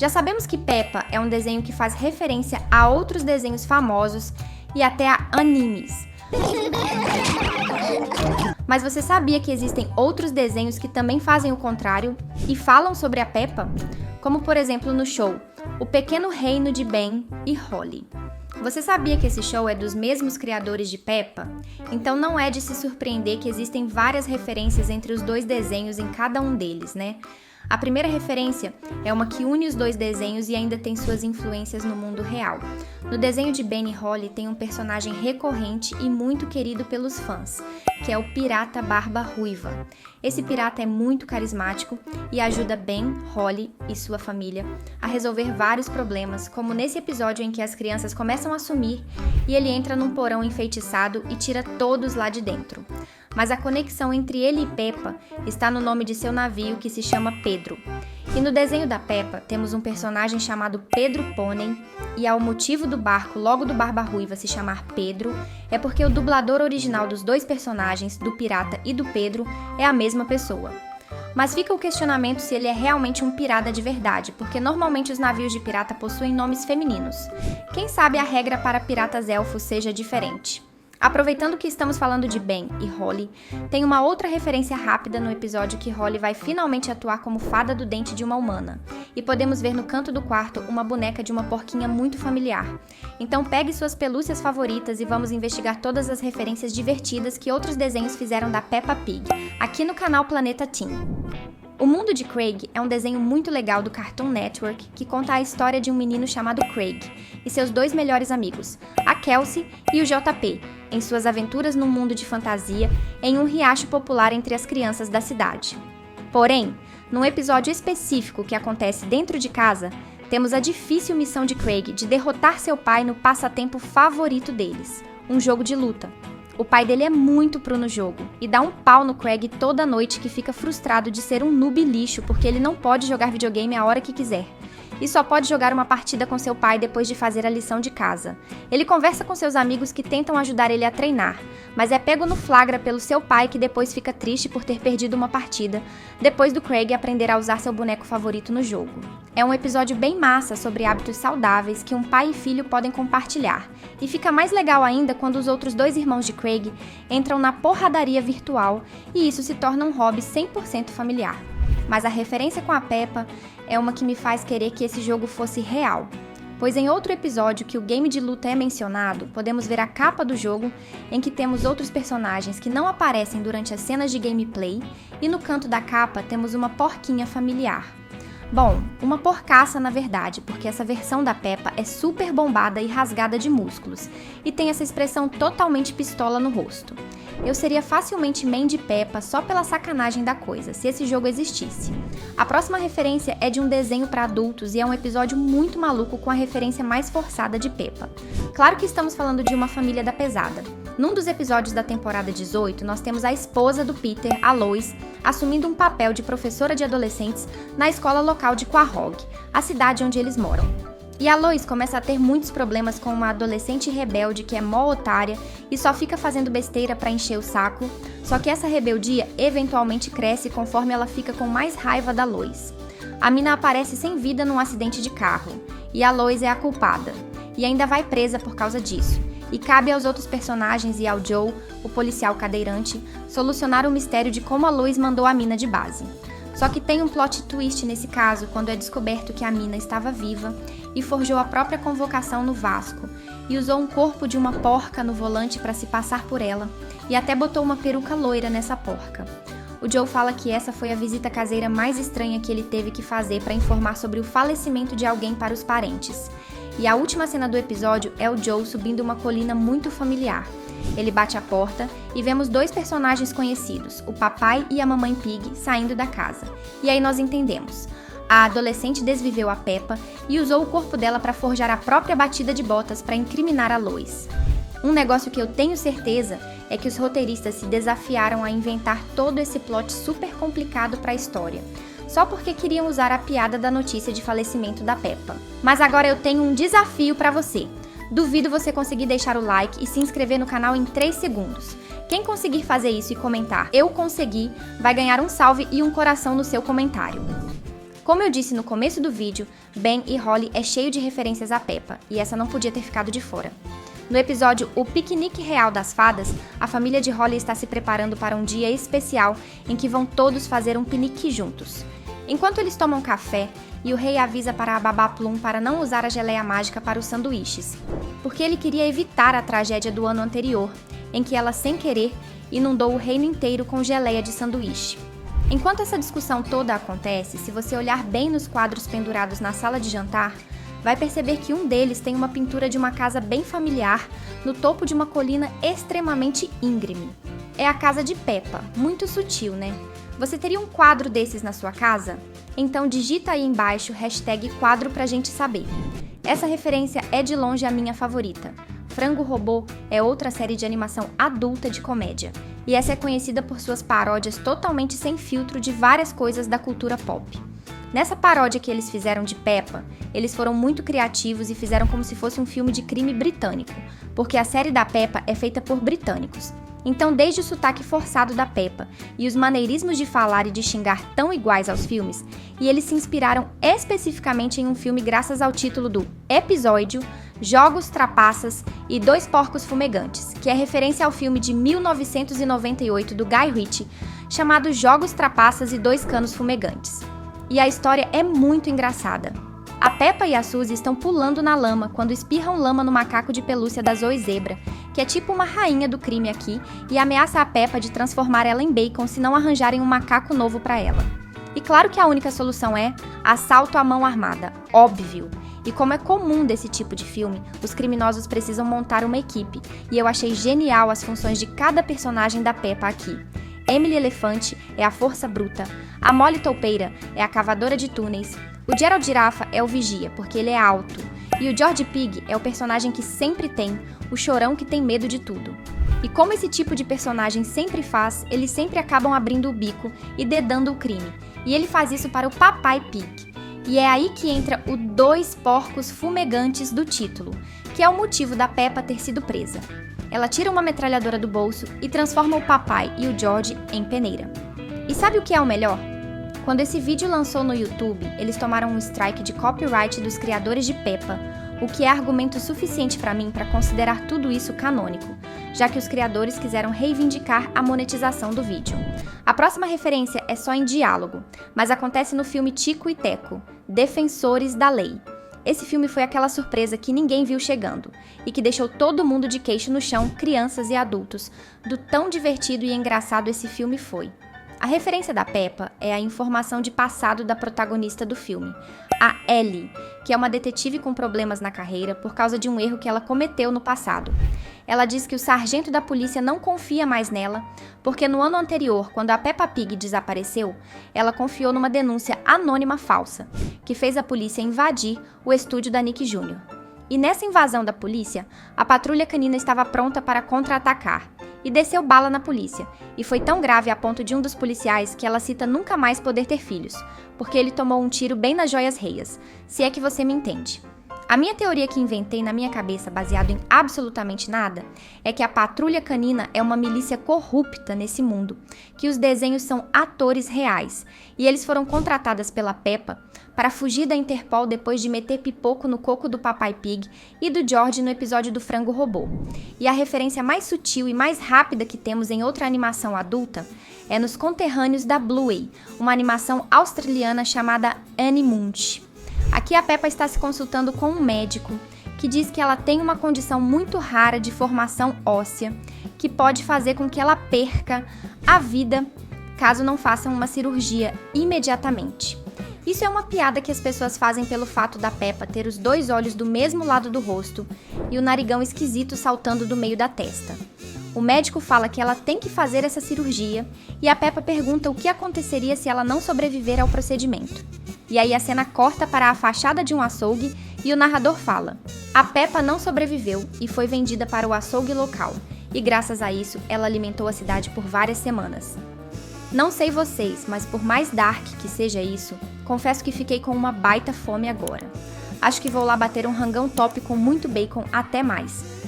Já sabemos que Peppa é um desenho que faz referência a outros desenhos famosos e até a animes. Mas você sabia que existem outros desenhos que também fazem o contrário e falam sobre a Peppa? Como por exemplo no show O Pequeno Reino de Ben e Holly. Você sabia que esse show é dos mesmos criadores de Peppa? Então não é de se surpreender que existem várias referências entre os dois desenhos em cada um deles, né? A primeira referência é uma que une os dois desenhos e ainda tem suas influências no mundo real. No desenho de Ben e Holly tem um personagem recorrente e muito querido pelos fãs, que é o Pirata Barba Ruiva. Esse pirata é muito carismático e ajuda Ben, Holly e sua família a resolver vários problemas, como nesse episódio em que as crianças começam a sumir e ele entra num porão enfeitiçado e tira todos lá de dentro. Mas a conexão entre ele e Peppa está no nome de seu navio, que se chama Pedro. E no desenho da Peppa temos um personagem chamado Pedro Pônei, e o motivo do barco logo do Barba Ruiva se chamar Pedro é porque o dublador original dos dois personagens, do pirata e do Pedro, é a mesma pessoa. Mas fica o questionamento se ele é realmente um pirata de verdade, porque normalmente os navios de pirata possuem nomes femininos. Quem sabe a regra para piratas elfos seja diferente? Aproveitando que estamos falando de Ben e Holly, tem uma outra referência rápida no episódio que Holly vai finalmente atuar como fada do dente de uma humana, e podemos ver no canto do quarto uma boneca de uma porquinha muito familiar. Então pegue suas pelúcias favoritas e vamos investigar todas as referências divertidas que outros desenhos fizeram da Peppa Pig, aqui no canal Planeta Teen. O Mundo de Craig é um desenho muito legal do Cartoon Network que conta a história de um menino chamado Craig e seus dois melhores amigos, a Kelsey e o JP, em suas aventuras num mundo de fantasia em um riacho popular entre as crianças da cidade. Porém, num episódio específico que acontece dentro de casa, temos a difícil missão de Craig de derrotar seu pai no passatempo favorito deles, um jogo de luta. O pai dele é muito pro no jogo e dá um pau no Craig toda noite, que fica frustrado de ser um noob lixo porque ele não pode jogar videogame a hora que quiser. E só pode jogar uma partida com seu pai depois de fazer a lição de casa. Ele conversa com seus amigos que tentam ajudar ele a treinar, mas é pego no flagra pelo seu pai, que depois fica triste por ter perdido uma partida, depois do Craig aprender a usar seu boneco favorito no jogo. É um episódio bem massa sobre hábitos saudáveis que um pai e filho podem compartilhar, e fica mais legal ainda quando os outros dois irmãos de Craig entram na porradaria virtual e isso se torna um hobby 100% familiar. Mas a referência com a Peppa é uma que me faz querer que esse jogo fosse real, pois em outro episódio que o game de luta é mencionado, podemos ver a capa do jogo em que temos outros personagens que não aparecem durante as cenas de gameplay e no canto da capa temos uma porquinha familiar. Bom, uma porcaça na verdade, porque essa versão da Peppa é super bombada e rasgada de músculos, e tem essa expressão totalmente pistola no rosto. Eu seria facilmente main de Peppa só pela sacanagem da coisa, se esse jogo existisse. A próxima referência é de um desenho para adultos e é um episódio muito maluco com a referência mais forçada de Peppa. Claro que estamos falando de Uma Família da Pesada. Num dos episódios da temporada 18, nós temos a esposa do Peter, a Lois, assumindo um papel de professora de adolescentes na escola local de Quahog, a cidade onde eles moram. E a Lois começa a ter muitos problemas com uma adolescente rebelde que é mó otária e só fica fazendo besteira pra encher o saco, só que essa rebeldia eventualmente cresce conforme ela fica com mais raiva da Lois. A mina aparece sem vida num acidente de carro, e a Lois é a culpada, e ainda vai presa por causa disso. E cabe aos outros personagens e ao Joe, o policial cadeirante, solucionar o mistério de como a Lois mandou a mina de base. Só que tem um plot twist nesse caso, quando é descoberto que a mina estava viva e forjou a própria convocação no Vasco, e usou um corpo de uma porca no volante para se passar por ela, e até botou uma peruca loira nessa porca. O Joe fala que essa foi a visita caseira mais estranha que ele teve que fazer para informar sobre o falecimento de alguém para os parentes. E a última cena do episódio é o Joe subindo uma colina muito familiar. Ele bate a porta e vemos dois personagens conhecidos, o papai e a mamãe Pig, saindo da casa. E aí nós entendemos. A adolescente desviveu a Peppa e usou o corpo dela para forjar a própria batida de botas para incriminar a Lois. Um negócio que eu tenho certeza é que os roteiristas se desafiaram a inventar todo esse plot super complicado para a história, só porque queriam usar a piada da notícia de falecimento da Peppa. Mas agora eu tenho um desafio para você. Duvido você conseguir deixar o like e se inscrever no canal em 3 segundos. Quem conseguir fazer isso e comentar "eu consegui" vai ganhar um salve e um coração no seu comentário. Como eu disse no começo do vídeo, Ben e Holly é cheio de referências a Peppa, e essa não podia ter ficado de fora. No episódio O Piquenique Real das Fadas, a família de Holly está se preparando para um dia especial em que vão todos fazer um piquenique juntos. Enquanto eles tomam café, e o rei avisa para a Babá Plum para não usar a geleia mágica para os sanduíches, porque ele queria evitar a tragédia do ano anterior, em que ela, sem querer, inundou o reino inteiro com geleia de sanduíche. Enquanto essa discussão toda acontece, se você olhar bem nos quadros pendurados na sala de jantar, vai perceber que um deles tem uma pintura de uma casa bem familiar no topo de uma colina extremamente íngreme. É a casa de Peppa, muito sutil, né? Você teria um quadro desses na sua casa? Então digita aí embaixo #quadro pra gente saber. Essa referência é de longe a minha favorita. Frango Robô é outra série de animação adulta de comédia, e essa é conhecida por suas paródias totalmente sem filtro de várias coisas da cultura pop. Nessa paródia que eles fizeram de Peppa, eles foram muito criativos e fizeram como se fosse um filme de crime britânico, porque a série da Peppa é feita por britânicos. Então, desde o sotaque forçado da Peppa e os maneirismos de falar e de xingar tão iguais aos filmes, e eles se inspiraram especificamente em um filme graças ao título do episódio Jogos, Trapaças e Dois Porcos Fumegantes, que é referência ao filme de 1998 do Guy Ritchie, chamado Jogos, Trapaças e Dois Canos Fumegantes. E a história é muito engraçada. A Peppa e a Suzy estão pulando na lama quando espirram lama no macaco de pelúcia da Zoe Zebra, que é tipo uma rainha do crime aqui, e ameaça a Peppa de transformar ela em bacon se não arranjarem um macaco novo para ela. E claro que a única solução é assalto à mão armada, óbvio. E como é comum desse tipo de filme, os criminosos precisam montar uma equipe, e eu achei genial as funções de cada personagem da Peppa aqui. Emily Elefante é a força bruta, a Molly Toupeira é a cavadora de túneis, o Gerald Girafa é o vigia, porque ele é alto, e o George Pig é o personagem que sempre tem, o chorão que tem medo de tudo. E como esse tipo de personagem sempre faz, eles sempre acabam abrindo o bico e dedando o crime, e ele faz isso para o Papai Pig. E é aí que entra o Dois Porcos Fumegantes do título, que é o motivo da Peppa ter sido presa. Ela tira uma metralhadora do bolso e transforma o papai e o George em peneira. E sabe o que é o melhor? Quando esse vídeo lançou no YouTube, eles tomaram um strike de copyright dos criadores de Peppa, o que é argumento suficiente para mim para considerar tudo isso canônico, já que os criadores quiseram reivindicar a monetização do vídeo. A próxima referência é só em diálogo, mas acontece no filme Tico e Teco, Defensores da Lei. Esse filme foi aquela surpresa que ninguém viu chegando, e que deixou todo mundo de queixo no chão, crianças e adultos, do tão divertido e engraçado esse filme foi. A referência da Peppa é a informação de passado da protagonista do filme, a Ellie, que é uma detetive com problemas na carreira por causa de um erro que ela cometeu no passado. Ela diz que o sargento da polícia não confia mais nela, porque no ano anterior, quando a Peppa Pig desapareceu, ela confiou numa denúncia anônima falsa, que fez a polícia invadir o estúdio da Nick Jr. E nessa invasão da polícia, a patrulha canina estava pronta para contra-atacar, e desceu bala na polícia, e foi tão grave a ponto de um dos policiais que ela cita nunca mais poder ter filhos, porque ele tomou um tiro bem nas joias reias, se é que você me entende. A minha teoria que inventei na minha cabeça, baseado em absolutamente nada, é que a patrulha canina é uma milícia corrupta nesse mundo, que os desenhos são atores reais, e eles foram contratadas pela Peppa para fugir da Interpol depois de meter pipoco no coco do Papai Pig e do George no episódio do Frango Robô. E a referência mais sutil e mais rápida que temos em outra animação adulta é nos conterrâneos da Bluey, uma animação australiana chamada Annie Munch. Aqui a Peppa está se consultando com um médico que diz que ela tem uma condição muito rara de formação óssea que pode fazer com que ela perca a vida caso não façam uma cirurgia imediatamente. Isso é uma piada que as pessoas fazem pelo fato da Peppa ter os dois olhos do mesmo lado do rosto e o narigão esquisito saltando do meio da testa. O médico fala que ela tem que fazer essa cirurgia e a Peppa pergunta o que aconteceria se ela não sobreviver ao procedimento. E aí a cena corta para a fachada de um açougue e o narrador fala: a Peppa não sobreviveu e foi vendida para o açougue local, e graças a isso ela alimentou a cidade por várias semanas. Não sei vocês, mas por mais dark que seja isso, confesso que fiquei com uma baita fome agora. Acho que vou lá bater um rangão top com muito bacon até mais.